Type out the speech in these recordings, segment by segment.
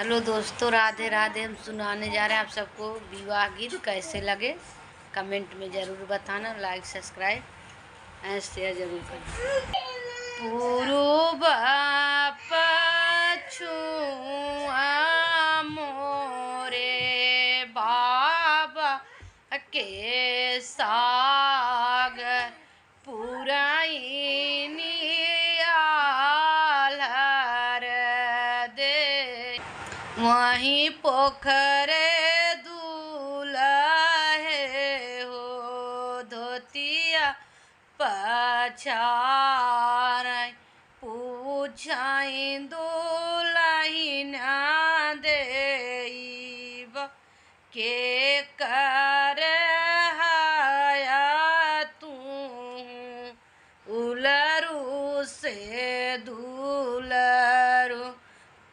Hello दोस्तों, राधे राधे। हम सुनाने जा रहे हैं आप सबको विवाह गीत। कैसे लगे कमेंट में ज़रूर बताना। लाइक सब्सक्राइब एंड शेयर जरूर करना। पूर्व पछुआ मोरे बाबा के सागर पुराइनी आलर दे वहीं पोखरे दूल्हे हो धोतिया पछार पूछाई दुल्हिना देब के कर हाया तू उलरू से दूलरू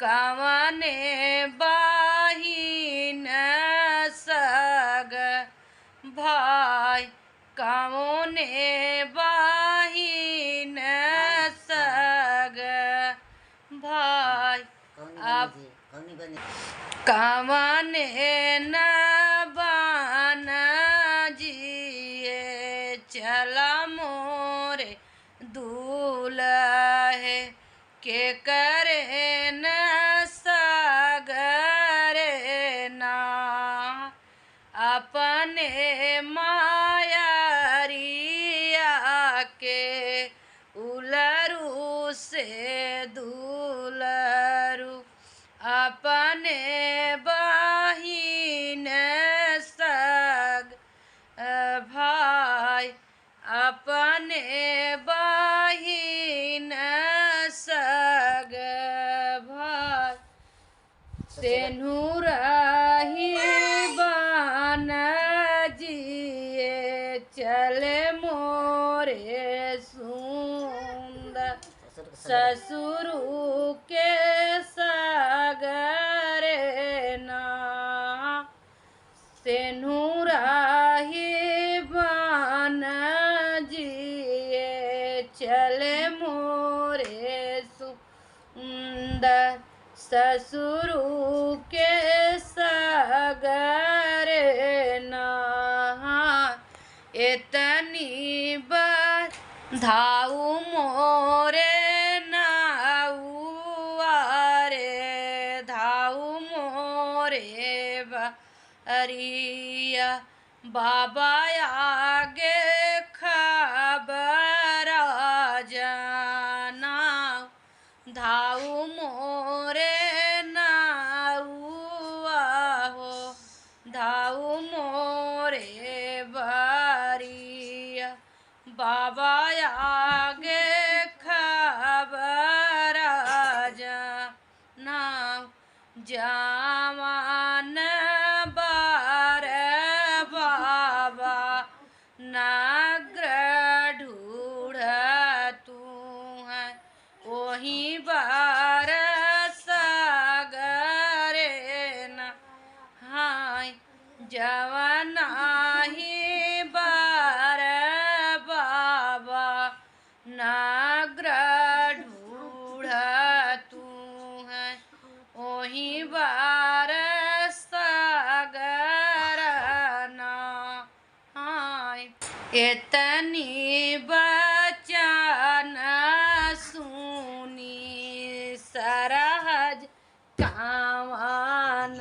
कवने बाहिन सग भाई कवने बाहिन सग भाई अब कवने न बन जिए चला मोरे दूल्हे के करे न सगरे ना अपने मायरिया के उलरू से दूलरू अपने बहिन सग भाई अपने बहिन सग भाई तेनुरही बन जिए चले मोरे सुंदर ससुरु के सगरे ना तेनुरही बन जिए चले मोरे सुंदर ससुरु के सगरे ना इतनी बार धाऊ मोरे नाउआरे धाऊ मोरे बरिया बाबा आगे खबर जाना धाऊ मोरे नाउआ हो धाऊ मोरे बरिया बाबा आगे खबर जाना जवान बार बाबा नाग्र ढूढ़ तू है वही बार सगरे न हाय जवाना ही बार बाबा नाग्र ढूढ़ तू है वही बार सगरना हाय इतनी बचन सुनी सरहज कावन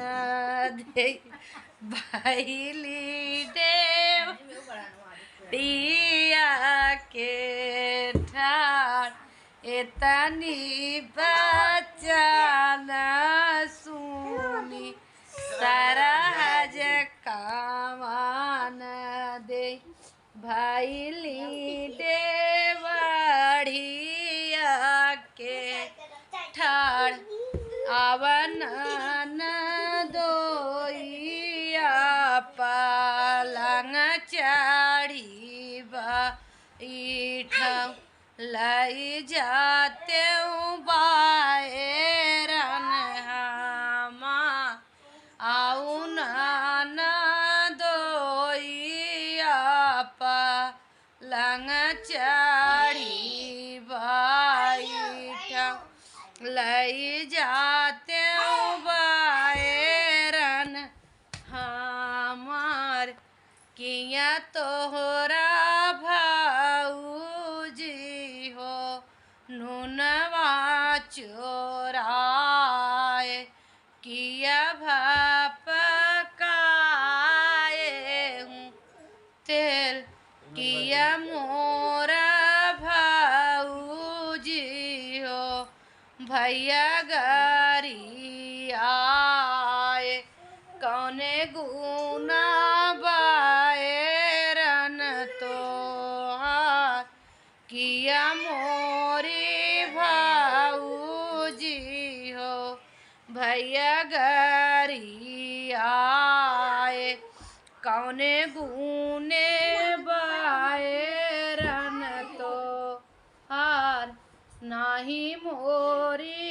दे भैली देव दिया के ठाड़ इतनी बचन सुनी सरहज कावन दे भैली देवढ़िया के ठाड़ अवन दोइया पलंग चढ़ी बैठा लई जाते बायरन हमा आऊ न दोइया पलंग चढ़ी बैठा लई जाते तोहरा भाऊजी हो नुनवा चोराए किया भपकाए हूँ तेल किया मोरा भाऊजी हो भैया गारी आए कौने गुना बायरन तोहार किया मोरी भाऊजी हो भैया गारी आए कौने गुने बायरन तोहार नाही मोरी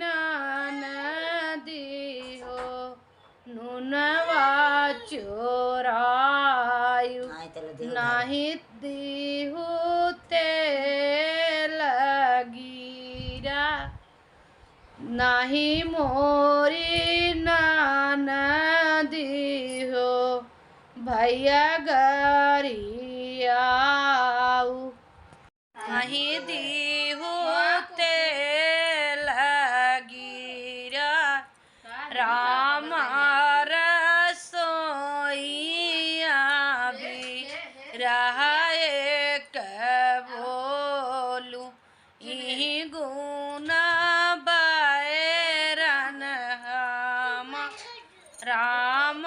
ननदी हो नुनवा चोरायु नाही दीहु तेल गिरा नाही मोरी ननदी हो भैया गारी आऊ नाही दीहु तेल गिरा राम रसोइया भी रहाए बोलू यही गुना बैरन हम राम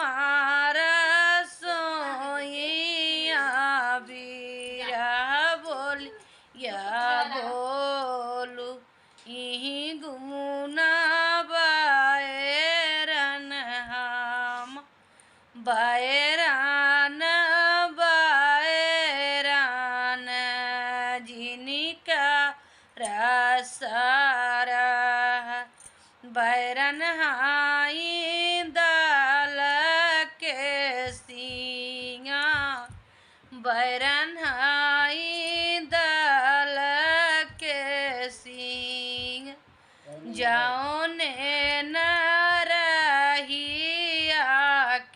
रसोइया भी बोली या बोलू यही गुना बैरन हम बैरन बैरन जिनका रसर बैरन हाई दाल के सिंगा बैरन हाई दाल के सिंग जाओ ने न रहिया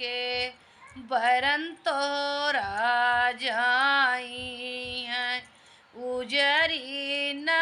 के बैरन तोरा जाई है उजरी न